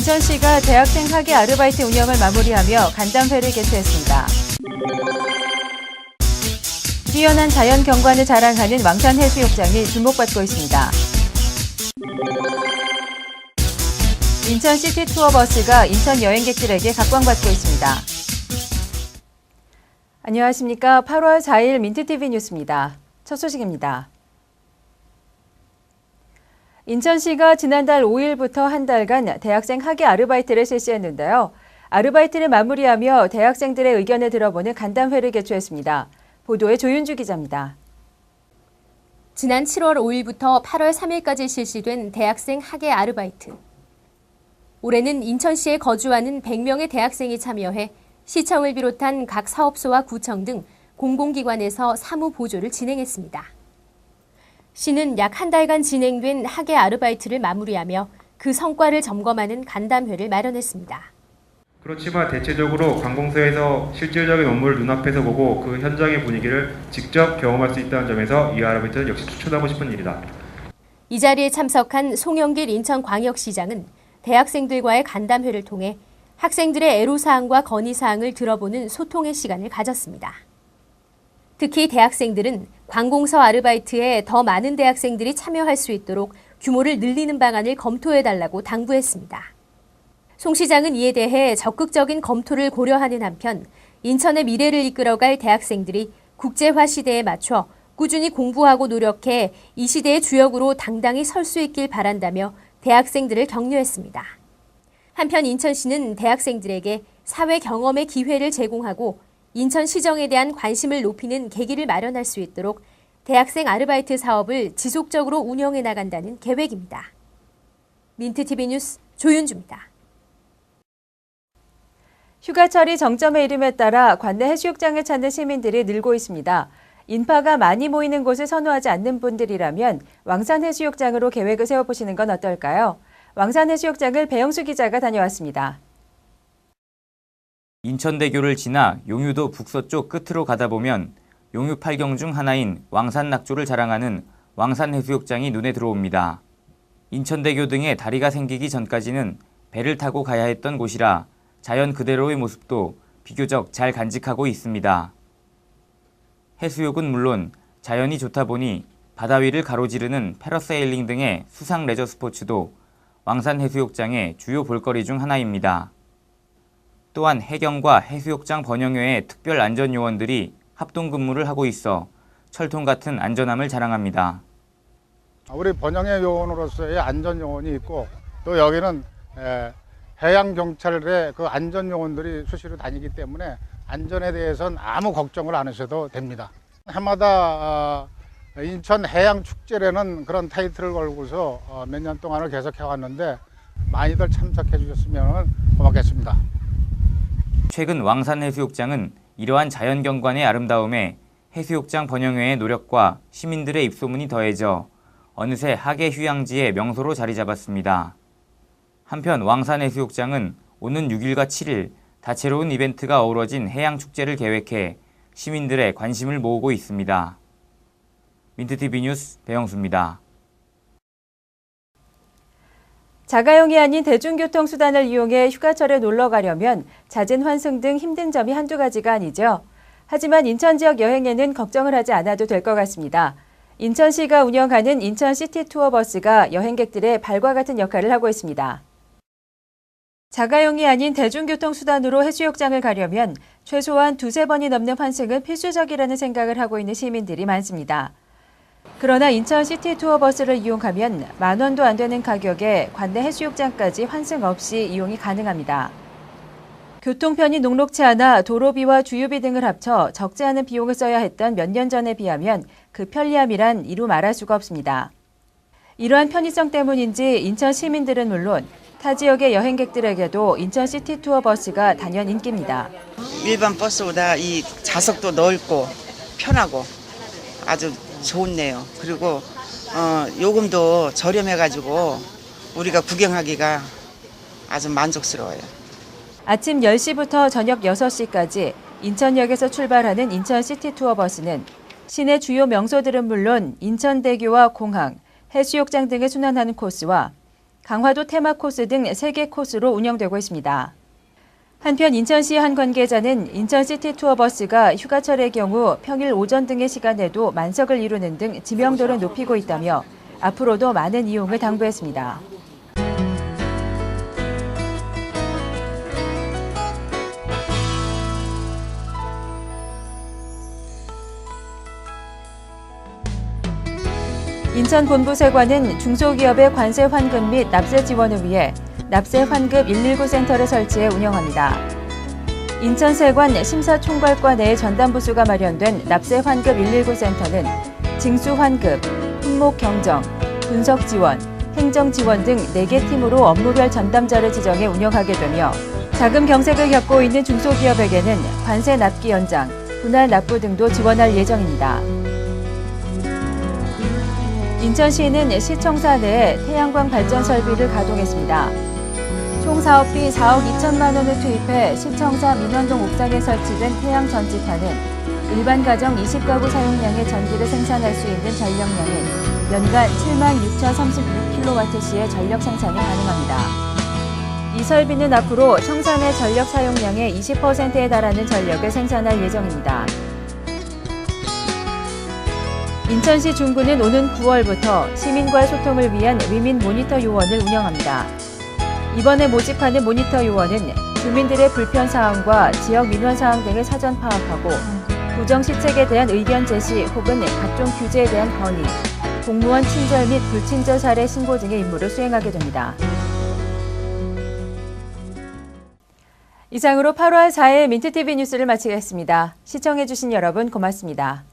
인천시가 대학생 학예 아르바이트 운영을 마무리하며 간담회를 개최했습니다. 뛰어난 자연 경관을 자랑하는 왕산해수욕장이 주목받고 있습니다. 인천시티 투어버스가 인천 여행객들에게 각광받고 있습니다. 안녕하십니까. 8월 4일 민트TV 뉴스입니다. 첫 소식입니다. 인천시가 지난달 5일부터 한 달간 대학생 학예 아르바이트를 실시했는데요. 아르바이트를 마무리하며 대학생들의 의견을 들어보는 간담회를 개최했습니다. 보도에 조윤주 기자입니다. 지난 7월 5일부터 8월 3일까지 실시된 대학생 학예 아르바이트. 올해는 인천시에 거주하는 100명의 대학생이 참여해 시청을 비롯한 각 사업소와 구청 등 공공기관에서 사무 보조를 진행했습니다. 시는 약 한 달간 진행된 학예 아르바이트를 마무리하며 그 성과를 점검하는 간담회를 마련했습니다. 그렇지만 대체적으로 관공서에서 실질적인 업무를 눈앞에서 보고 그 현장의 분위기를 직접 경험할 수 있다는 점에서 이 아르바이트는 역시 추천하고 싶은 일이다. 이 자리에 참석한 송영길 인천광역시장은 대학생들과의 간담회를 통해 학생들의 애로사항과 건의사항을 들어보는 소통의 시간을 가졌습니다. 특히 대학생들은 관공서 아르바이트에 더 많은 대학생들이 참여할 수 있도록 규모를 늘리는 방안을 검토해달라고 당부했습니다. 송 시장은 이에 대해 적극적인 검토를 고려하는 한편 인천의 미래를 이끌어갈 대학생들이 국제화 시대에 맞춰 꾸준히 공부하고 노력해 이 시대의 주역으로 당당히 설 수 있길 바란다며 대학생들을 격려했습니다. 한편 인천시는 대학생들에게 사회 경험의 기회를 제공하고 인천시정에 대한 관심을 높이는 계기를 마련할 수 있도록 대학생 아르바이트 사업을 지속적으로 운영해 나간다는 계획입니다. 민트TV 뉴스 조윤주입니다. 휴가철이 정점에 이름에 따라 관내 해수욕장을 찾는 시민들이 늘고 있습니다. 인파가 많이 모이는 곳을 선호하지 않는 분들이라면 왕산해수욕장으로 계획을 세워보시는 건 어떨까요? 왕산해수욕장을 배영수 기자가 다녀왔습니다. 인천대교를 지나 용유도 북서쪽 끝으로 가다 보면 용유 8경 중 하나인 왕산낙조를 자랑하는 왕산해수욕장이 눈에 들어옵니다. 인천대교 등에 다리가 생기기 전까지는 배를 타고 가야 했던 곳이라 자연 그대로의 모습도 비교적 잘 간직하고 있습니다. 해수욕은 물론 자연이 좋다 보니 바다 위를 가로지르는 패러세일링 등의 수상 레저 스포츠도 왕산해수욕장의 주요 볼거리 중 하나입니다. 또한 해경과 해수욕장 번영회의 특별 안전요원들이 합동근무를 하고 있어 철통 같은 안전함을 자랑합니다. 우리 번영회 요원으로서의 안전요원이 있고 또 여기는 해양경찰의 그 안전요원들이 수시로 다니기 때문에 안전에 대해서는 아무 걱정을 안 하셔도 됩니다. 해마다 인천 해양축제라는 그런 타이틀을 걸고서 몇 년 동안을 계속해 왔는데 많이들 참석해 주셨으면 고맙겠습니다. 최근 왕산해수욕장은 이러한 자연경관의 아름다움에 해수욕장 번영회의 노력과 시민들의 입소문이 더해져 어느새 학예 휴양지의 명소로 자리 잡았습니다. 한편 왕산해수욕장은 오는 6일과 7일 다채로운 이벤트가 어우러진 해양축제를 계획해 시민들의 관심을 모으고 있습니다. 민트TV 뉴스 배영수입니다. 자가용이 아닌 대중교통수단을 이용해 휴가철에 놀러 가려면 잦은 환승 등 힘든 점이 한두 가지가 아니죠. 하지만 인천 지역 여행에는 걱정을 하지 않아도 될 것 같습니다. 인천시가 운영하는 인천시티 투어버스가 여행객들의 발과 같은 역할을 하고 있습니다. 자가용이 아닌 대중교통수단으로 해수욕장을 가려면 최소한 두세 번이 넘는 환승은 필수적이라는 생각을 하고 있는 시민들이 많습니다. 그러나 인천시티 투어버스를 이용하면 10,000원도 안 되는 가격에 관내 해수욕장까지 환승 없이 이용이 가능합니다. 교통편이 녹록치 않아 도로비와 주유비 등을 합쳐 적지 않은 비용을 써야 했던 몇 년 전에 비하면 그 편리함이란 이루 말할 수가 없습니다. 이러한 편의성 때문인지 인천 시민들은 물론 타 지역의 여행객들에게도 인천시티 투어버스가 단연 인기입니다. 일반 버스보다 이 좌석도 넓고 편하고 아주 좋네요. 그리고 요금도 저렴해가지고 우리가 구경하기가 아주 만족스러워요. 아침 10시부터 저녁 6시까지 인천역에서 출발하는 인천시티 투어버스는 시내 주요 명소들은 물론 인천대교와 공항, 해수욕장 등을 순환하는 코스와 강화도 테마 코스 등 3개 코스로 운영되고 있습니다. 한편 인천시 한 관계자는 인천시티 투어버스가 휴가철의 경우 평일 오전 등의 시간에도 만석을 이루는 등 지명도를 높이고 있다며 앞으로도 많은 이용을 당부했습니다. 인천 본부세관은 중소기업의 관세 환급 및 납세 지원을 위해 납세 환급 119 센터를 설치해 운영합니다. 인천세관 심사총괄과 내에 전담부수가 마련된 납세 환급 119 센터는 징수 환급, 품목 경정, 분석 지원, 행정 지원 등 4개 팀으로 업무별 전담자를 지정해 운영하게 되며 자금 경색을 겪고 있는 중소기업에게는 관세 납기 연장, 분할 납부 등도 지원할 예정입니다. 인천시는 시청사 내에 태양광 발전 설비를 가동했습니다. 총 사업비 4억 2천만 원을 투입해 시청사 민원동 옥상에 설치된 태양 전지판은 일반 가정 20가구 사용량의 전기를 생산할 수 있는 전력량인 연간 76,036kWh의 전력 생산이 가능합니다. 이 설비는 앞으로 청사 내 전력 사용량의 20%에 달하는 전력을 생산할 예정입니다. 인천시 중구는 오는 9월부터 시민과의 소통을 위한 위민 모니터 요원을 운영합니다. 이번에 모집하는 모니터 요원은 주민들의 불편 사항과 지역 민원 사항 등을 사전 파악하고 부정 시책에 대한 의견 제시 혹은 각종 규제에 대한 건의, 공무원 친절 및 불친절 사례 신고 등의 임무를 수행하게 됩니다. 이상으로 8월 4일 민트TV 뉴스를 마치겠습니다. 시청해주신 여러분 고맙습니다.